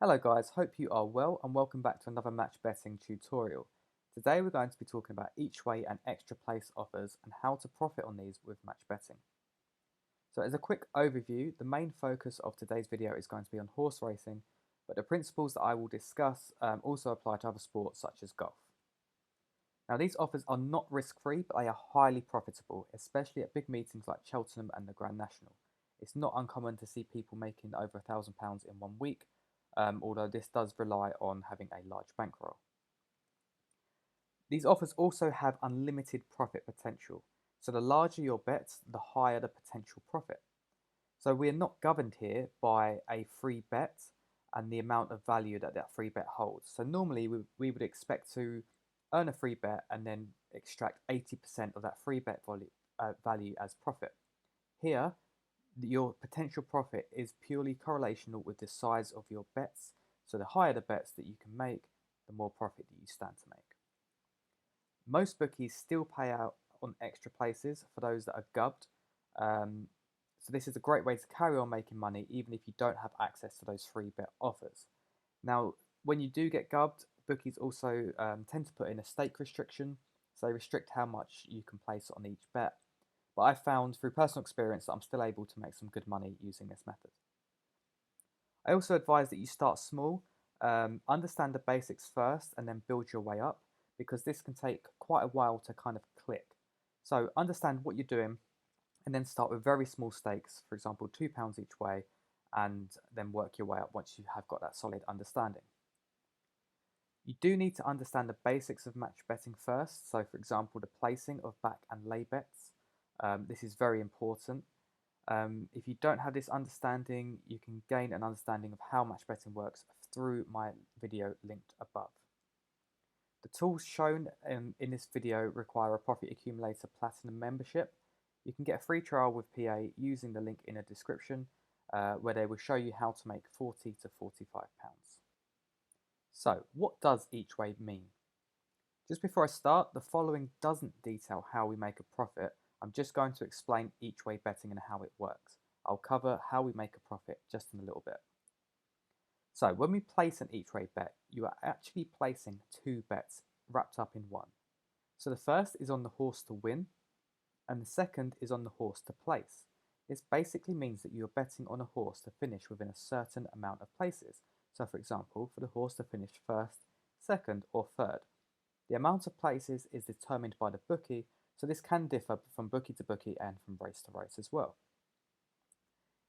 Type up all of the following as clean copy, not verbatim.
Hello guys, hope you are well and welcome back to another match betting tutorial. Today we're going to be talking about each way and extra place offers and how to profit on these with match betting. So as a quick overview, the main focus of today's video is going to be on horse racing, but the principles that I will discuss also apply to other sports such as golf. Now these offers are not risk-free, but they are highly profitable, especially at big meetings like Cheltenham and the Grand National. It's not uncommon to see people making over £1,000 in 1 week, although this does rely on having a large bankroll. These offers also have unlimited profit potential, so the larger your bets, the higher the potential profit. So we are not governed here by a free bet and the amount of value that that free bet holds. So normally we would expect to earn a free bet and then extract 80% of that free bet value as profit. Here, your potential profit is purely correlational with the size of your bets. So the higher the bets that you can make, the more profit that you stand to make. Most bookies still pay out on extra places for those that are gubbed. So this is a great way to carry on making money even if you don't have access to those free bet offers. Now, when you do get gubbed, bookies also tend to put in a stake restriction. So they restrict how much you can place on each bet. But I found through personal experience that I'm still able to make some good money using this method. I also advise that you start small, understand the basics first and then build your way up, because this can take quite a while to kind of click. So understand what you're doing and then start with very small stakes, for example £2 each way, and then work your way up once you have got that solid understanding. You do need to understand the basics of match betting first, so for example the placing of back and lay bets. This is very important. If you don't have this understanding, you can gain an understanding of how match betting works through my video linked above. The tools shown in this video require a Profit Accumulator Platinum membership. You can get a free trial with PA using the link in the description, where they will show you how to make £40 to £45. So, what does each way mean? Just before I start, the following doesn't detail how we make a profit. I'm just going to explain each way betting and how it works. I'll cover how we make a profit just in a little bit. So when we place an each way bet, you are actually placing two bets wrapped up in one. So the first is on the horse to win, and the second is on the horse to place. This basically means that you are betting on a horse to finish within a certain amount of places. So for example, for the horse to finish first, second or third. The amount of places is determined by the bookie, so this can differ from bookie to bookie and from race to race as well.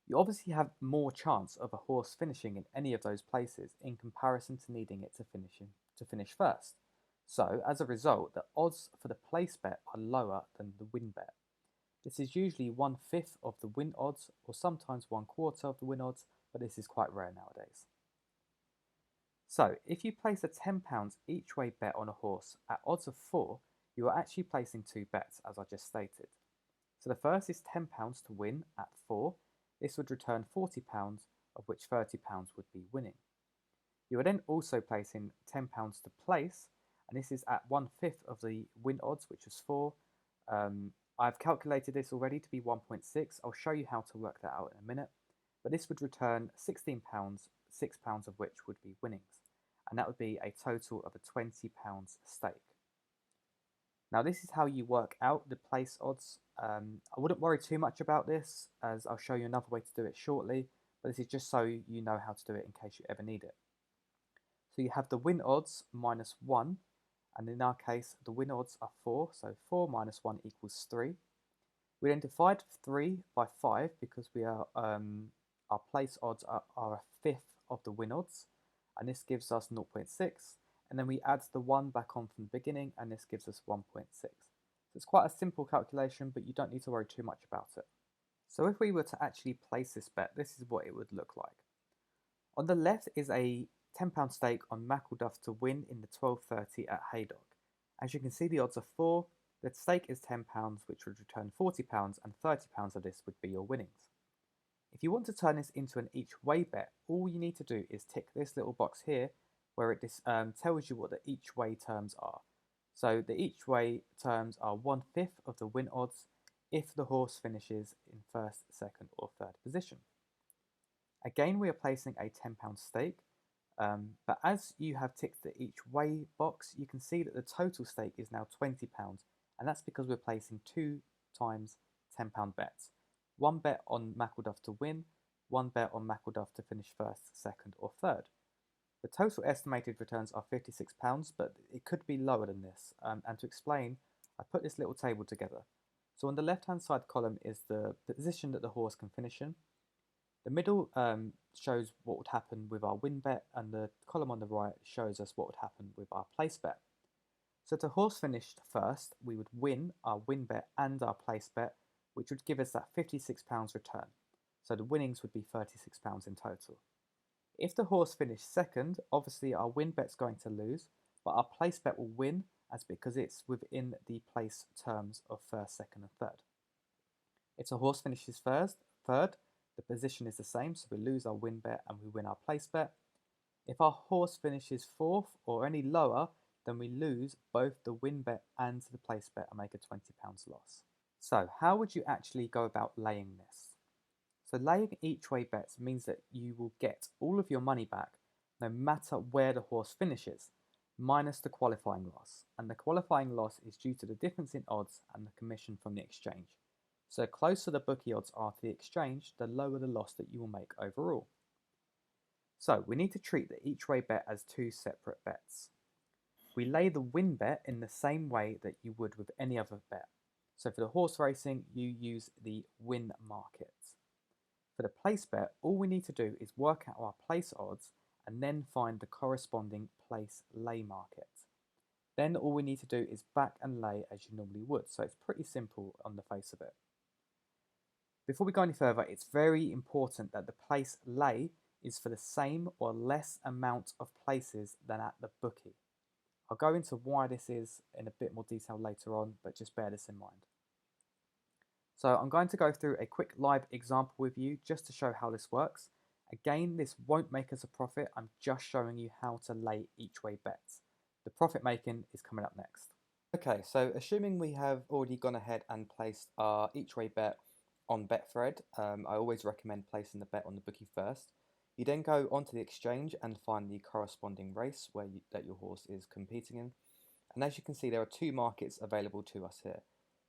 You obviously have more chance of a horse finishing in any of those places in comparison to needing it to finish first. So as a result, the odds for the place bet are lower than the win bet. This is usually 1/5 of the win odds or sometimes 1/4 of the win odds, but this is quite rare nowadays. So if you place a £10 each way bet on a horse at odds of 4, you are actually placing two bets, as I just stated. So the first is £10 to win at 4. This would return £40, of which £30 would be winning. You are then also placing £10 to place, and this is at 1/5 of the win odds, which is 4. I've calculated this already to be 1.6. I'll show you how to work that out in a minute. But this would return £16, £6 of which would be winnings. And that would be a total of a £20 stake. Now this is how you work out the place odds. I wouldn't worry too much about this, as I'll show you another way to do it shortly, but this is just so you know how to do it in case you ever need it. So you have the win odds minus 1, and in our case the win odds are 4, so 4 minus 1 equals 3. We then divide 3 by 5 because we are our place odds are 1/5 of the win odds, and this gives us 0.6. And then we add the 1 back on from the beginning, and this gives us 1.6. So it's quite a simple calculation, but you don't need to worry too much about it. So if we were to actually place this bet, this is what it would look like. On the left is a £10 stake on Mackleduff to win in the 12:30 at Haydock. As you can see, the odds are 4. The stake is £10, which would return £40, and £30 of this would be your winnings. If you want to turn this into an each way bet, all you need to do is tick this little box here, where it tells you what the each way terms are. So the each way terms are 1/5 of the win odds if the horse finishes in first, second or third position. Again, we are placing a £10 stake. But as you have ticked the each way box, you can see that the total stake is now £20, and that's because we're placing 2 times £10 bets. One bet on Mackleduff to win, one bet on Mackleduff to finish first, second, or third. The total estimated returns are £56, but it could be lower than this. And to explain, I put this little table together. So on the left-hand side column is the position that the horse can finish in. The middle shows what would happen with our win bet, and the column on the right shows us what would happen with our place bet. So if the horse finished first, we would win our win bet and our place bet, which would give us that £56 return. So the winnings would be £36 in total. If the horse finished second, obviously our win bet's going to lose, but our place bet will win as because it's within the place terms of first, second, and third. If the horse finishes third, the position is the same, so we lose our win bet and we win our place bet. If our horse finishes fourth or any lower, then we lose both the win bet and the place bet and make a £20 loss. So how would you actually go about laying this? So laying each way bets means that you will get all of your money back no matter where the horse finishes, minus the qualifying loss. And the qualifying loss is due to the difference in odds and the commission from the exchange. So the closer the bookie odds are to the exchange, the lower the loss that you will make overall. So we need to treat the each way bet as 2 separate bets. We lay the win bet in the same way that you would with any other bet. So for the horse racing, you use the win market. For the place bet, all we need to do is work out our place odds and then find the corresponding place lay market. Then all we need to do is back and lay as you normally would, so it's pretty simple on the face of it. Before we go any further, it's very important that the place lay is for the same or less amount of places than at the bookie. I'll go into why this is in a bit more detail later on, but just bear this in mind. So I'm going to go through a quick live example with you just to show how this works. Again, this won't make us a profit. I'm just showing you how to lay each way bets. The profit making is coming up next. Okay, so assuming we have already gone ahead and placed our each way bet on Betfred, I always recommend placing the bet on the bookie first. You then go onto the exchange and find the corresponding race that your horse is competing in. And as you can see, there are 2 markets available to us here.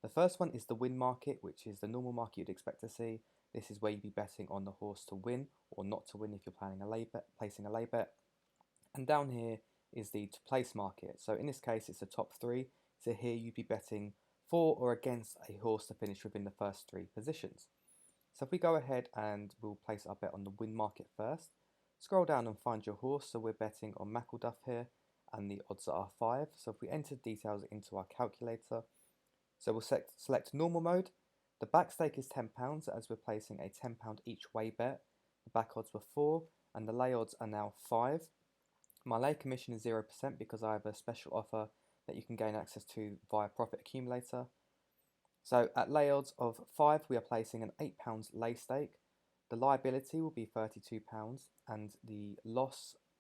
The first one is the win market, which is the normal market you'd expect to see. This is where you'd be betting on the horse to win or not to win if you're planning a lay bet, placing a lay bet. And down here is the to place market. So in this case, it's the top 3. So here you'd be betting for or against a horse to finish within the first 3 positions. So if we go ahead and we'll place our bet on the win market first, scroll down and find your horse. So we're betting on Mackleduff here and the odds are 5. So if we enter details into our calculator, so we'll select normal mode. The back stake is £10 as we're placing a £10 each way bet. The back odds were 4 and the lay odds are now 5. My lay commission is 0% because I have a special offer that you can gain access to via Profit Accumulator. So at lay odds of 5, we are placing an £8 lay stake. The liability will be £32 and the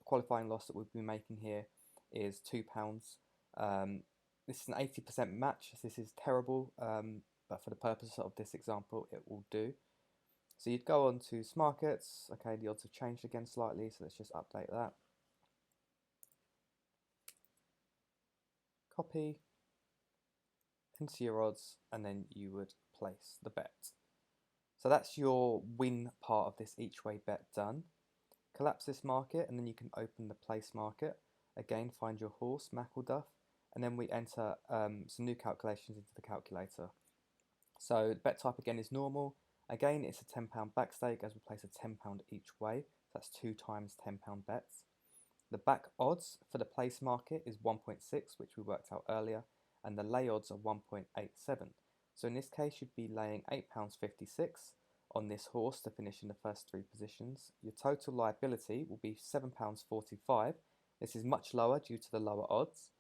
qualifying loss that we'll be making here is £2. This is an 80% match. This is terrible, but for the purpose of this example, it will do. So you'd go on to Smarkets. Okay, the odds have changed again slightly, so let's just update that. Copy, enter your odds, and then you would place the bet. So that's your win part of this each way bet done. Collapse this market, and then you can open the place market. Again, find your horse, Mackleduff, and then we enter some new calculations into the calculator. So the bet type again is normal. Again, it's a £10 back stake as we place a £10 each way. So that's 2 times £10 bets. The back odds for the place market is 1.6, which we worked out earlier, and the lay odds are 1.87. So in this case, you'd be laying £8.56 on this horse to finish in the first 3 positions. Your total liability will be £7.45. This is much lower due to the lower odds.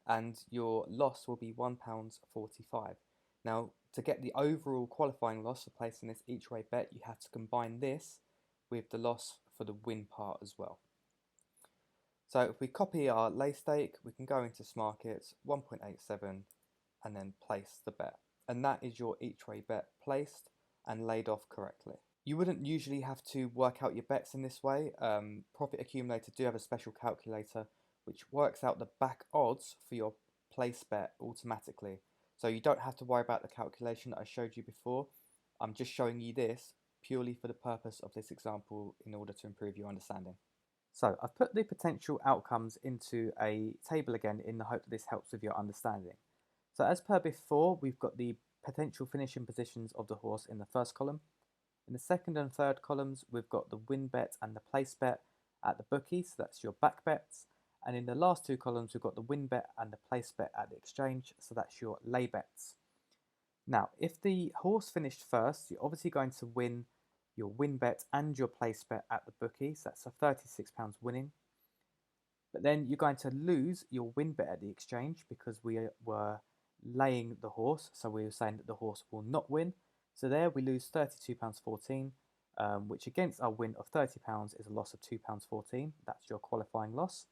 And your loss will be £1.45. Now, to get the overall qualifying loss for placing this each way bet, you have to combine this with the loss for the win part as well. So if we copy our lay stake, we can go into Smarkets, 1.87, and then place the bet. And that is your each way bet placed and laid off correctly. You wouldn't usually have to work out your bets in this way. Profit Accumulator do have a special calculator which works out the back odds for your place bet automatically. So you don't have to worry about the calculation that I showed you before. I'm just showing you this purely for the purpose of this example in order to improve your understanding. So I've put the potential outcomes into a table again in the hope that this helps with your understanding. So as per before, we've got the potential finishing positions of the horse in the first column. In the second and third columns, we've got the win bet and the place bet at the bookie, so that's your back bets. And in the last two columns, we've got the win bet and the place bet at the exchange, so that's your lay bets. Now, if the horse finished first, you're obviously going to win your win bet and your place bet at the bookie, so that's a £36 winning. But then you're going to lose your win bet at the exchange because we were laying the horse, so we were saying that the horse will not win. So there we lose £32.14, which against our win of £30 is a loss of £2.14. That's your qualifying loss.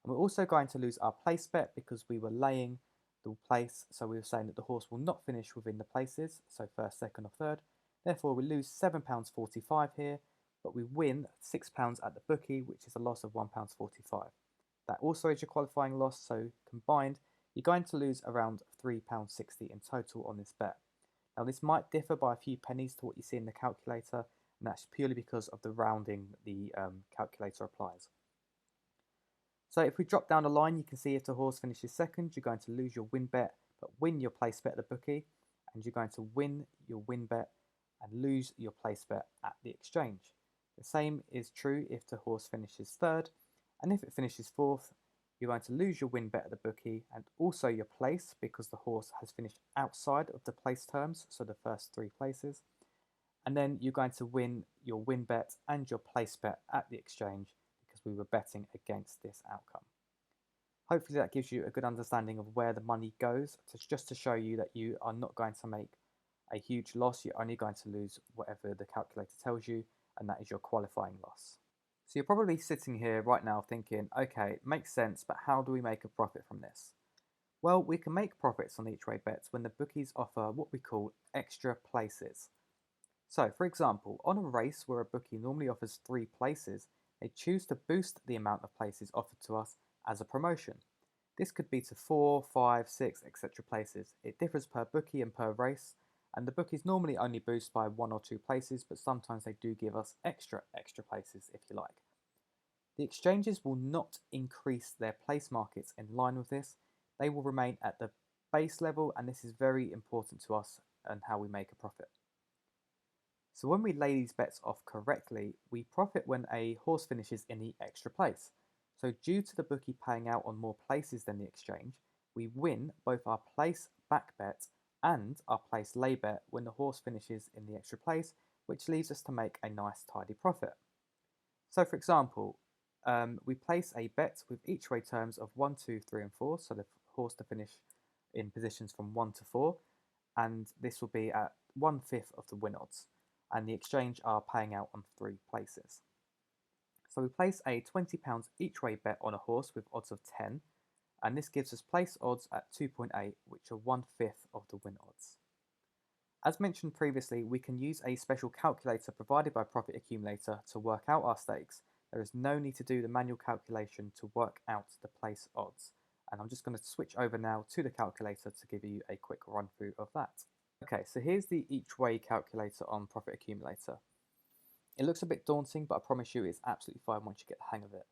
And we're also going to lose our place bet because we were laying the place, so we were saying that the horse will not finish within the places, so first, second or third. Therefore we lose £7.45 here, but we win £6 at the bookie, which is a loss of £1.45. That also is your qualifying loss, so combined you're going to lose around £3.60 in total on this bet. Now this might differ by a few pennies to what you see in the calculator, and that's purely because of the rounding the calculator applies. So if we drop down the line, you can see if the horse finishes second, you're going to lose your win bet, but win your place bet at the bookie, and you're going to win your win bet and lose your place bet at the exchange. The same is true if the horse finishes third, and if it finishes fourth, you're going to lose your win bet at the bookie and also your place because the horse has finished outside of the place terms, so the first three places. And then you're going to win your win bet and your place bet at the exchange because we were betting against this outcome. Hopefully that gives you a good understanding of where the money goes, just to show you that you are not going to make a huge loss. You're only going to lose whatever the calculator tells you, and that is your qualifying loss. So you're probably sitting here right now thinking, okay, it makes sense, but how do we make a profit from this? Well, we can make profits on each way bets when the bookies offer what we call extra places. So, for example, on a race where a bookie normally offers 3 places, they choose to boost the amount of places offered to us as a promotion. This could be to 4, 5, 6, etc. places. It differs per bookie and per race, and the bookies normally only boost by 1 or 2 places, but sometimes they do give us extra places if you like. The exchanges will not increase their place markets in line with this. They will remain at the base level, and this is very important to us and how we make a profit. So when we lay these bets off correctly, we profit when a horse finishes in the extra place. So due to the bookie paying out on more places than the exchange, we win both our place back bet and our place lay bet when the horse finishes in the extra place, which leaves us to make a nice tidy profit. So for example, we place a bet with each way terms of 1, 2, 3 and 4, so the horse to finish in positions from 1 to 4, and this will be at 1/5 of the win odds, and the exchange are paying out on 3 places. So we place a £20 each way bet on a horse with odds of 10, and this gives us place odds at 2.8, which are 1/5 of the win odds. As mentioned previously, we can use a special calculator provided by Profit Accumulator to work out our stakes. There is no need to do the manual calculation to work out the place odds. And I'm just going to switch over now to the calculator to give you a quick run through of that. Okay, so here's the each way calculator on Profit Accumulator. It looks a bit daunting, but I promise you it's absolutely fine once you get the hang of it.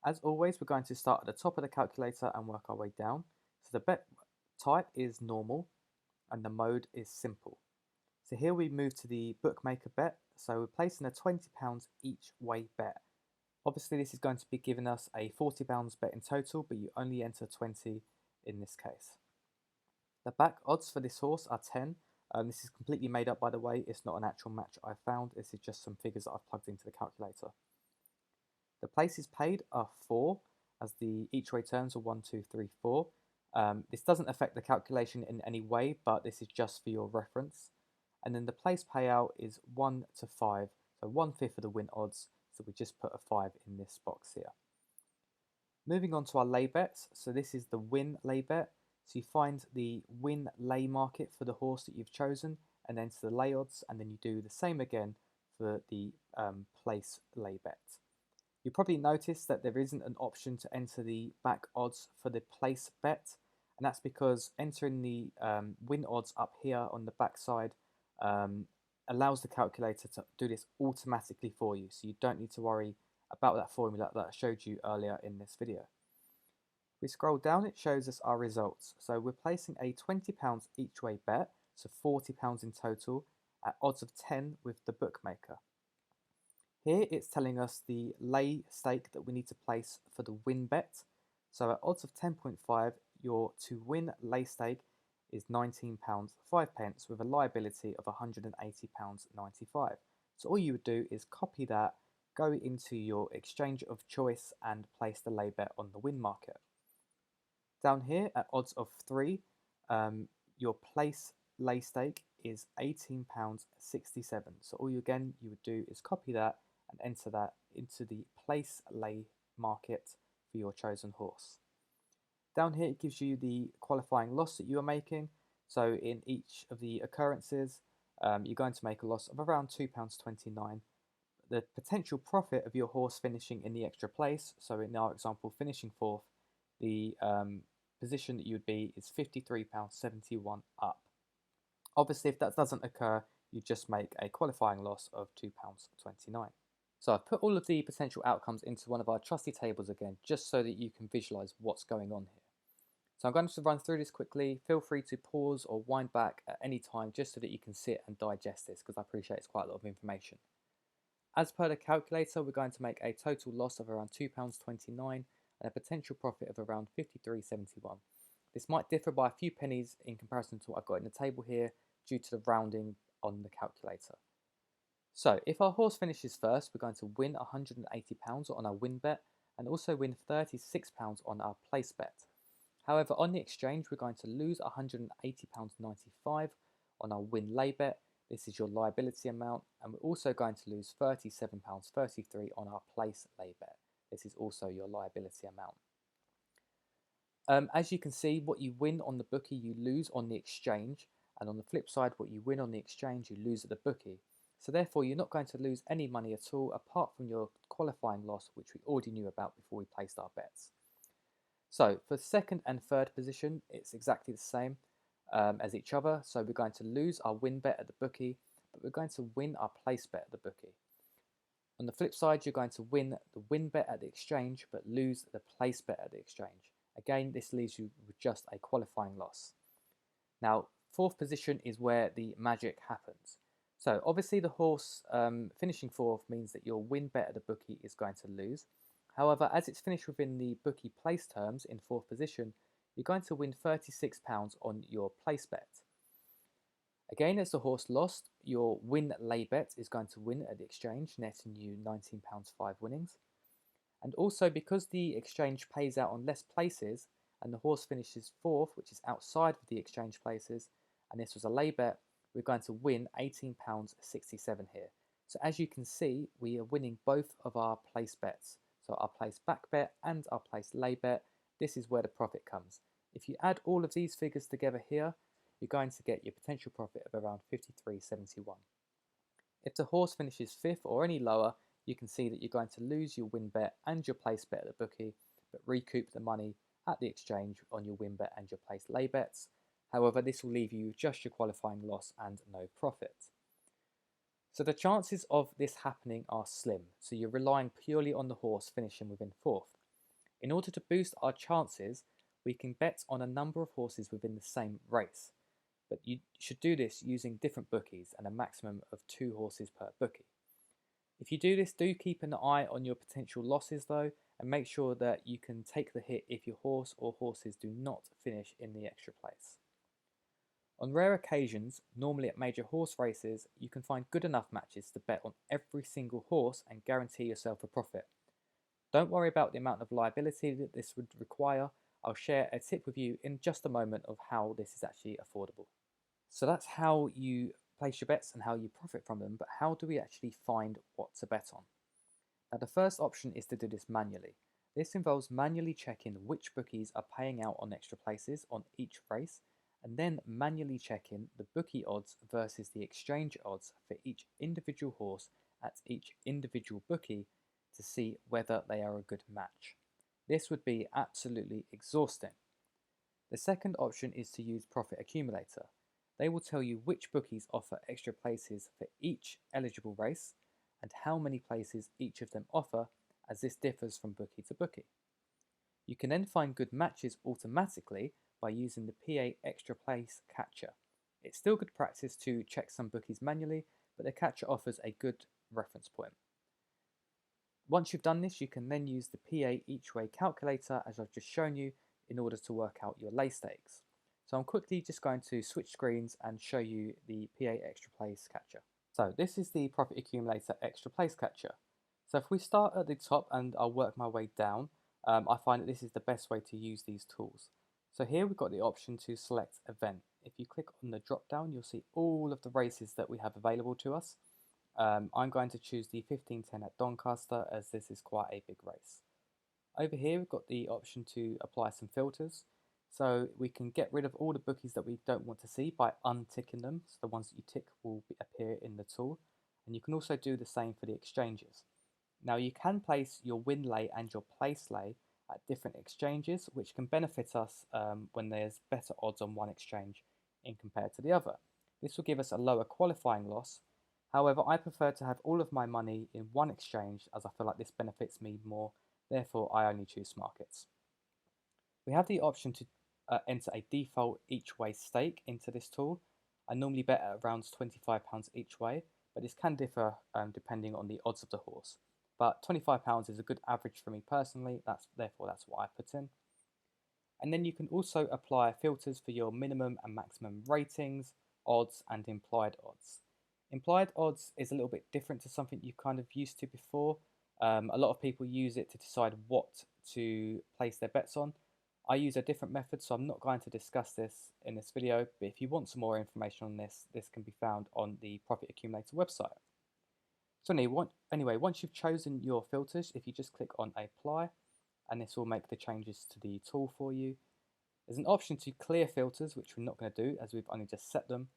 As always, we're going to start at the top of the calculator and work our way down. So the bet type is normal and the mode is simple. So here we move to the bookmaker bet. So we're placing a £20 each way bet. Obviously this is going to be giving us a £40 bet in total, but you only enter 20 in this case. The back odds for this horse are 10. This is completely made up, by the way. It's not an actual match I found. This is just some figures that I've plugged into the calculator. The places paid are 4, as the each way terms are 1, 2, 3, 4. This doesn't affect the calculation in any way, but this is just for your reference. And then the place payout is 1 to 5, so 1/5 of the win odds, so we just put a 5 in this box here. Moving on to our lay bets, so this is the win lay bet. So you find the win lay market for the horse that you've chosen, and enter the lay odds, and then you do the same again for the place lay bet. You probably noticed that there isn't an option to enter the back odds for the place bet, and that's because entering the win odds up here on the back side allows the calculator to do this automatically for you, so you don't need to worry about that formula that I showed you earlier in this video. We scroll down, it shows us our results. So we're placing a £20 each way bet, so £40 in total, at odds of 10 with the bookmaker. Here it's telling us the lay stake that we need to place for the win bet. So at odds of 10.5, your to win lay stake is £19 5 pence with a liability of £180.95. So all you would do is copy that, go into your exchange of choice and place the lay bet on the win market. Down here at odds of 3, your place lay stake is £18.67. So all you would do is copy that and enter that into the place lay market for your chosen horse. Down here it gives you the qualifying loss that you are making. So in each of the occurrences, you're going to make a loss of around £2.29. The potential profit of your horse finishing in the extra place, so in our example finishing 4th, the position that you would be is £53.71 up. Obviously, if that doesn't occur, you just make a qualifying loss of £2.29. So I've put all of the potential outcomes into one of our trusty tables again, just so that you can visualize what's going on here. So I'm going to run through this quickly. Feel free to pause or wind back at any time just so that you can sit and digest this, because I appreciate it's quite a lot of information. As per the calculator, we're going to make a total loss of around £2.29 and a potential profit of around £53.71. This might differ by a few pennies in comparison to what I've got in the table here due to the rounding on the calculator. So if our horse finishes first, we're going to win £180 on our win bet and also win £36 on our place bet. However, on the exchange, we're going to lose £180.95 on our win lay bet. This is your liability amount, and we're also going to lose £37.33 on our place lay bet. This is also your liability amount. As you can see, what you win on the bookie, you lose on the exchange, and on the flip side, what you win on the exchange, you lose at the bookie. So therefore, you're not going to lose any money at all, apart from your qualifying loss, which we already knew about before we placed our bets. So for second and third position, it's exactly the same as each other. So we're going to lose our win bet at the bookie, but we're going to win our place bet at the bookie. On the flip side, you're going to win the win bet at the exchange, but lose the place bet at the exchange. Again, this leaves you with just a qualifying loss. Now, fourth position is where the magic happens. So obviously the horse finishing fourth means that your win bet at the bookie is going to lose. However, as it's finished within the bookie place terms in fourth position, you're going to win £36 on your place bet. Again, as the horse lost, your win lay bet is going to win at the exchange, netting you £19.5 winnings. And also because the exchange pays out on less places and the horse finishes fourth, which is outside of the exchange places, and this was a lay bet, we're going to win £18.67 here. So as you can see, we are winning both of our place bets. So our place back bet and our place lay bet, this is where the profit comes. If you add all of these figures together here, you're going to get your potential profit of around £53.71. If the horse finishes fifth or any lower, you can see that you're going to lose your win bet and your place bet at the bookie, but recoup the money at the exchange on your win bet and your place lay bets. However, this will leave you with just your qualifying loss and no profit. So the chances of this happening are slim, so you're relying purely on the horse finishing within fourth. In order to boost our chances, we can bet on a number of horses within the same race, but you should do this using different bookies and a maximum of 2 horses per bookie. If you do this, do keep an eye on your potential losses though, and make sure that you can take the hit if your horse or horses do not finish in the extra place. On rare occasions, normally at major horse races, you can find good enough matches to bet on every single horse and guarantee yourself a profit. Don't worry about the amount of liability that this would require. I'll share a tip with you in just a moment of how this is actually affordable. So that's how you place your bets and how you profit from them, but how do we actually find what to bet on? Now the first option is to do this manually. This involves manually checking which bookies are paying out on extra places on each race, and then manually checking the bookie odds versus the exchange odds for each individual horse at each individual bookie to see whether they are a good match. This would be absolutely exhausting. The second option is to use Profit Accumulator. They will tell you which bookies offer extra places for each eligible race and how many places each of them offer, as this differs from bookie to bookie. You can then find good matches automatically by using the PA Extra Place Catcher. It's still good practice to check some bookies manually, but the catcher offers a good reference point. Once you've done this, you can then use the PA EachWay calculator, as I've just shown you, in order to work out your lay stakes. So I'm quickly just going to switch screens and show you the PA Extra Place Catcher. So this is the Profit Accumulator Extra Place Catcher. So if we start at the top and I'll work my way down, I find that this is the best way to use these tools. So here we've got the option to select event. If you click on the drop down, you'll see all of the races that we have available to us. I'm going to choose the 1510 at Doncaster, as this is quite a big race. Over here we've got the option to apply some filters. So we can get rid of all the bookies that we don't want to see by unticking them. So the ones that you tick will appear in the tool. And you can also do the same for the exchanges. Now you can place your win lay and your place lay at different exchanges, which can benefit us when there's better odds on one exchange in compared to the other. This will give us a lower qualifying loss. However, I prefer to have all of my money in one exchange, as I feel like this benefits me more. Therefore, I only choose markets. We have the option to enter a default each way stake into this tool. I normally bet at around £25 each way, but this can differ depending on the odds of the horse. But £25 is a good average for me personally, therefore that's what I put in. And then you can also apply filters for your minimum and maximum ratings, odds, and implied odds. Implied odds is a little bit different to something you've kind of used to before. A lot of people use it to decide what to place their bets on. I use a different method, so I'm not going to discuss this in this video, but if you want some more information on this, this can be found on the Profit Accumulator website. So anyway, once you've chosen your filters, if you just click on Apply, and this will make the changes to the tool for you. There's an option to clear filters, which we're not going to do as we've only just set them.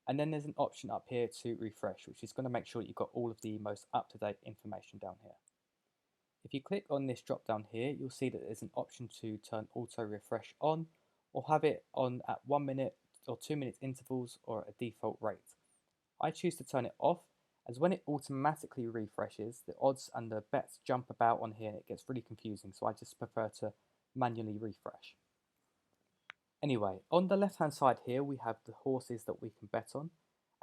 And then there's an option up here to refresh, which is going to make sure that you've got all of the most up-to-date information down here. If you click on this drop down here, you'll see that there's an option to turn auto refresh on, or have it on at 1 minute or 2 minute intervals, or at a default rate. I choose to turn it off, as when it automatically refreshes, the odds and the bets jump about on here and it gets really confusing, so I just prefer to manually refresh. Anyway, on the left hand side here we have the horses that we can bet on,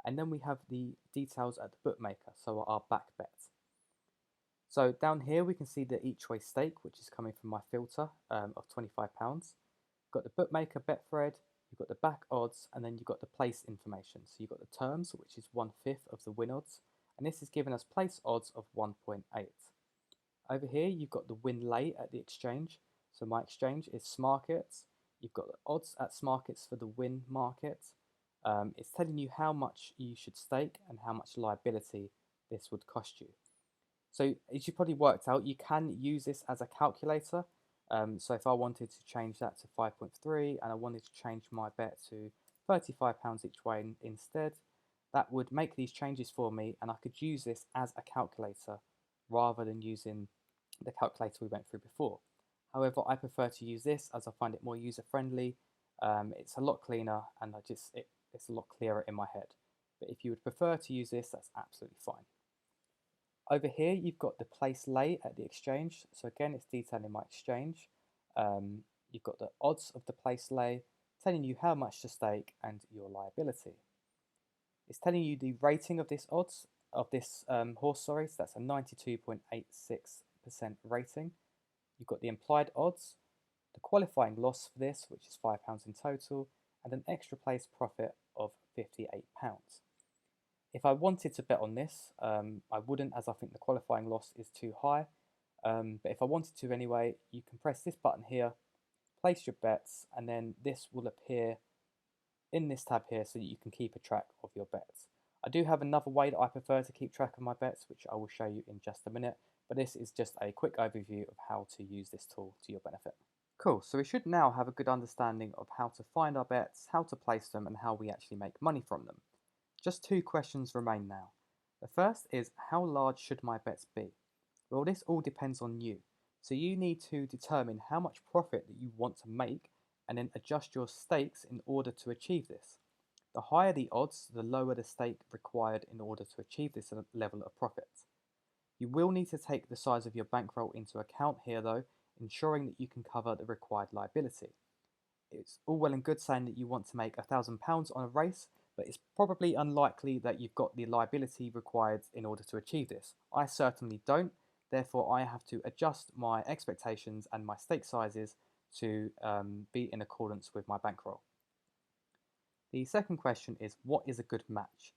and then we have the details at the bookmaker, so our back bets. So down here we can see the each way stake, which is coming from my filter of £25. You've got the bookmaker bet thread, you've got the back odds, and then you've got the place information. So you've got the terms, which is 1/5 of the win odds, and this is giving us place odds of 1.8. Over here you've got the win lay at the exchange. So my exchange is Smarkets. You've got the odds at Smarkets for the win market. It's telling you how much you should stake and how much liability this would cost you. So as you probably worked out, you can use this as a calculator. So if I wanted to change that to 5.3 and I wanted to change my bet to £35 each way instead, that would make these changes for me, and I could use this as a calculator rather than using the calculator we went through before. However, I prefer to use this as I find it more user friendly. It's a lot cleaner, and it's a lot clearer in my head. But if you would prefer to use this, that's absolutely fine. Over here, you've got the place lay at the exchange. So again, it's detailing my exchange. You've got the odds of the place lay, telling you how much to stake and your liability. It's telling you the rating of this odds of this horse. So that's a 92.86% rating. You've got the implied odds, the qualifying loss for this, which is £5 in total, and an extra place profit of £58. If I wanted to bet on this, I wouldn't, as I think the qualifying loss is too high. But if I wanted to anyway, you can press this button here, place your bets, and then this will appear in this tab here so that you can keep a track of your bets. I do have another way that I prefer to keep track of my bets, which I will show you in just a minute, but this is just a quick overview of how to use this tool to your benefit. Cool, so we should now have a good understanding of how to find our bets, how to place them, and how we actually make money from them. Just 2 questions remain now. The first is, how large should my bets be? Well, this all depends on you. So you need to determine how much profit that you want to make and then adjust your stakes in order to achieve this. The higher the odds, the lower the stake required in order to achieve this level of profit. You will need to take the size of your bankroll into account here though, ensuring that you can cover the required liability. It's all well and good saying that you want to make £1,000 on a race, but it's probably unlikely that you've got the liability required in order to achieve this. I certainly don't, therefore I have to adjust my expectations and my stake sizes to be in accordance with my bankroll. The second question is, what is a good match?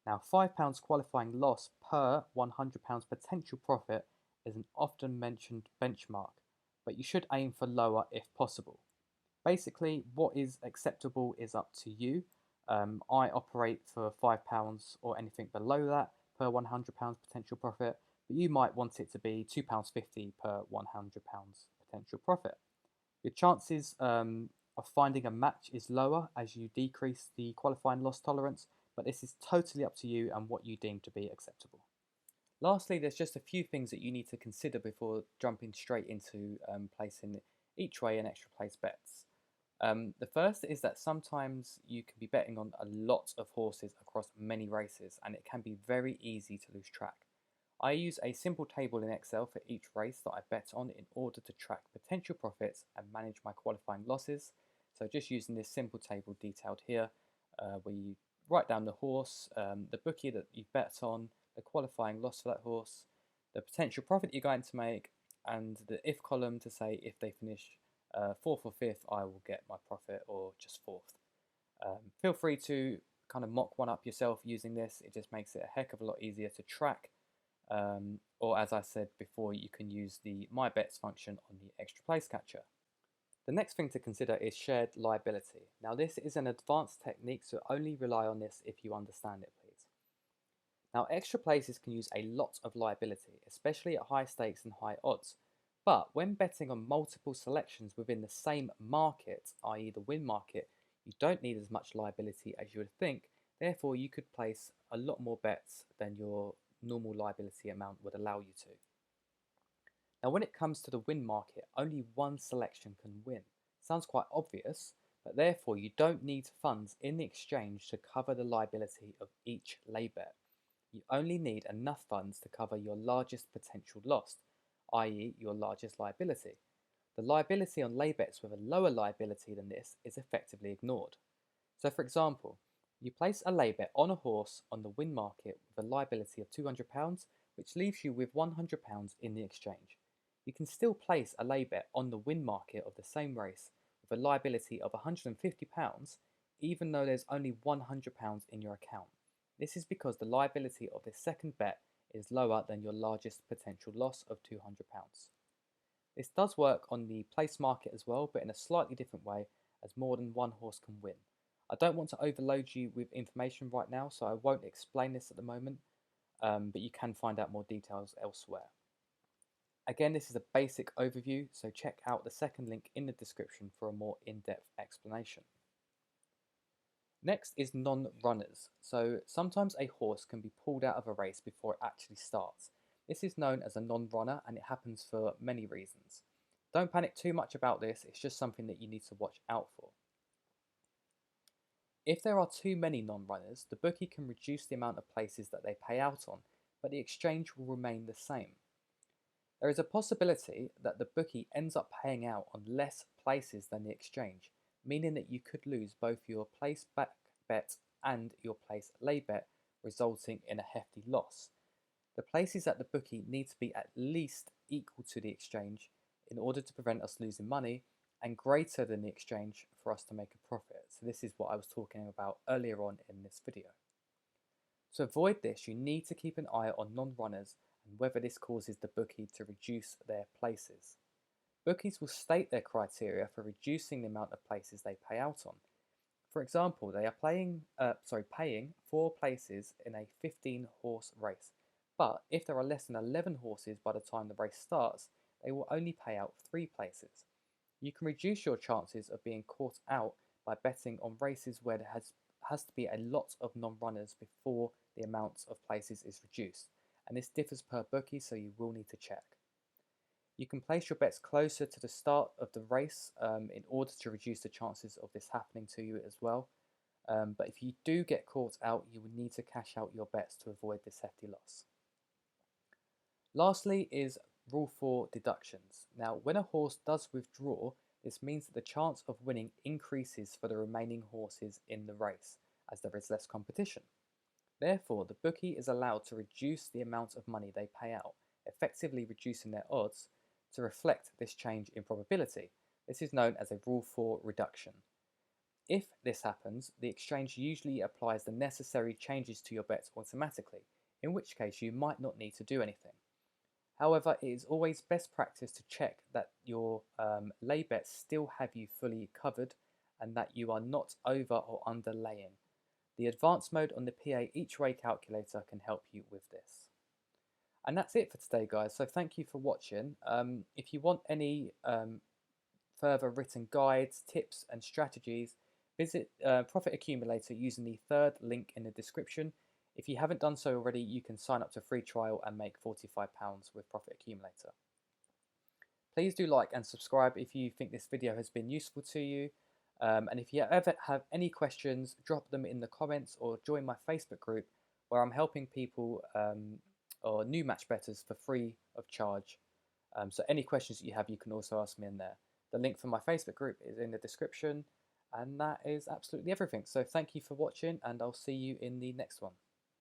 Now, £5 qualifying loss per £100 potential profit is an often mentioned benchmark, but you should aim for lower if possible. Basically, what is acceptable is up to you. I operate for £5 or anything below that per £100 potential profit, but you might want it to be £2.50 per £100 potential profit. Your chances of finding a match is lower as you decrease the qualifying loss tolerance, but this is totally up to you and what you deem to be acceptable. Lastly, there's just a few things that you need to consider before jumping straight into placing each way and extra place bets. The first is that sometimes you can be betting on a lot of horses across many races, and it can be very easy to lose track. I use a simple table in Excel for each race that I bet on in order to track potential profits and manage my qualifying losses. So just using this simple table detailed here, where you write down the horse, the bookie that you've bet on, the qualifying loss for that horse, the potential profit you're going to make, and the if column to say if they finish fourth or fifth, I will get my profit, or just fourth. Feel free to kind of mock one up yourself using this. It just makes it a heck of a lot easier to track. Or as I said before, you can use the My Bets function on the extra place catcher. The next thing to consider is shared liability. Now this is an advanced technique, so only rely on this if you understand it, please. Now extra places can use a lot of liability, especially at high stakes and high odds. But when betting on multiple selections within the same market, i.e. the win market, you don't need as much liability as you would think, therefore you could place a lot more bets than your normal liability amount would allow you to. Now when it comes to the win market, only one selection can win. Sounds quite obvious, but therefore you don't need funds in the exchange to cover the liability of each lay bet. You only need enough funds to cover your largest potential loss, i.e. your largest liability. The liability on lay bets with a lower liability than this is effectively ignored. So for example, you place a lay bet on a horse on the win market with a liability of £200, which leaves you with £100 in the exchange. You can still place a lay bet on the win market of the same race with a liability of £150, even though there's only £100 in your account. This is because the liability of this second bet is lower than your largest potential loss of £200. This does work on the place market as well, but in a slightly different way, as more than one horse can win. I don't want to overload you with information right now, so I won't explain this at the moment, but you can find out more details elsewhere. Again, this is a basic overview, so check out the second link in the description for a more in-depth explanation. Next is non-runners. So sometimes a horse can be pulled out of a race before it actually starts. This is known as a non-runner, and it happens for many reasons. Don't panic too much about this, it's just something that you need to watch out for. If there are too many non-runners, the bookie can reduce the amount of places that they pay out on, but the exchange will remain the same. There is a possibility that the bookie ends up paying out on less places than the exchange, meaning that you could lose both your place back bet and your place lay bet, resulting in a hefty loss. The places at the bookie need to be at least equal to the exchange in order to prevent us losing money, and greater than the exchange for us to make a profit. So this is what I was talking about earlier on in this video. To avoid this, you need to keep an eye on non-runners and whether this causes the bookie to reduce their places. Bookies will state their criteria for reducing the amount of places they pay out on. For example, they are paying 4 places in a 15-horse race, but if there are less than 11 horses by the time the race starts, they will only pay out 3 places. You can reduce your chances of being caught out by betting on races where there has to be a lot of non-runners before the amount of places is reduced, and this differs per bookie, so you will need to check. You can place your bets closer to the start of the race in order to reduce the chances of this happening to you as well. But if you do get caught out, you will need to cash out your bets to avoid this hefty loss. Lastly is Rule 4 deductions. Now, when a horse does withdraw, this means that the chance of winning increases for the remaining horses in the race, as there is less competition. Therefore, the bookie is allowed to reduce the amount of money they pay out, effectively reducing their odds to reflect this change in probability. This is known as a Rule 4 reduction. If this happens, the exchange usually applies the necessary changes to your bets automatically, in which case you might not need to do anything. However, it is always best practice to check that your lay bets still have you fully covered and that you are not over or under laying. The advanced mode on the PA each way calculator can help you with this. And that's it for today, guys. So thank you for watching. If you want any further written guides, tips and strategies, visit Profit Accumulator using the third link in the description. If you haven't done so already, you can sign up to a free trial and make £45 with Profit Accumulator. Please do like and subscribe if you think this video has been useful to you. And if you ever have any questions, drop them in the comments or join my Facebook group where I'm helping people or new match bettors for free of charge. So any questions that you have, you can also ask me in there. The link for my Facebook group is in the description, and that is absolutely everything. So thank you for watching, and I'll see you in the next one.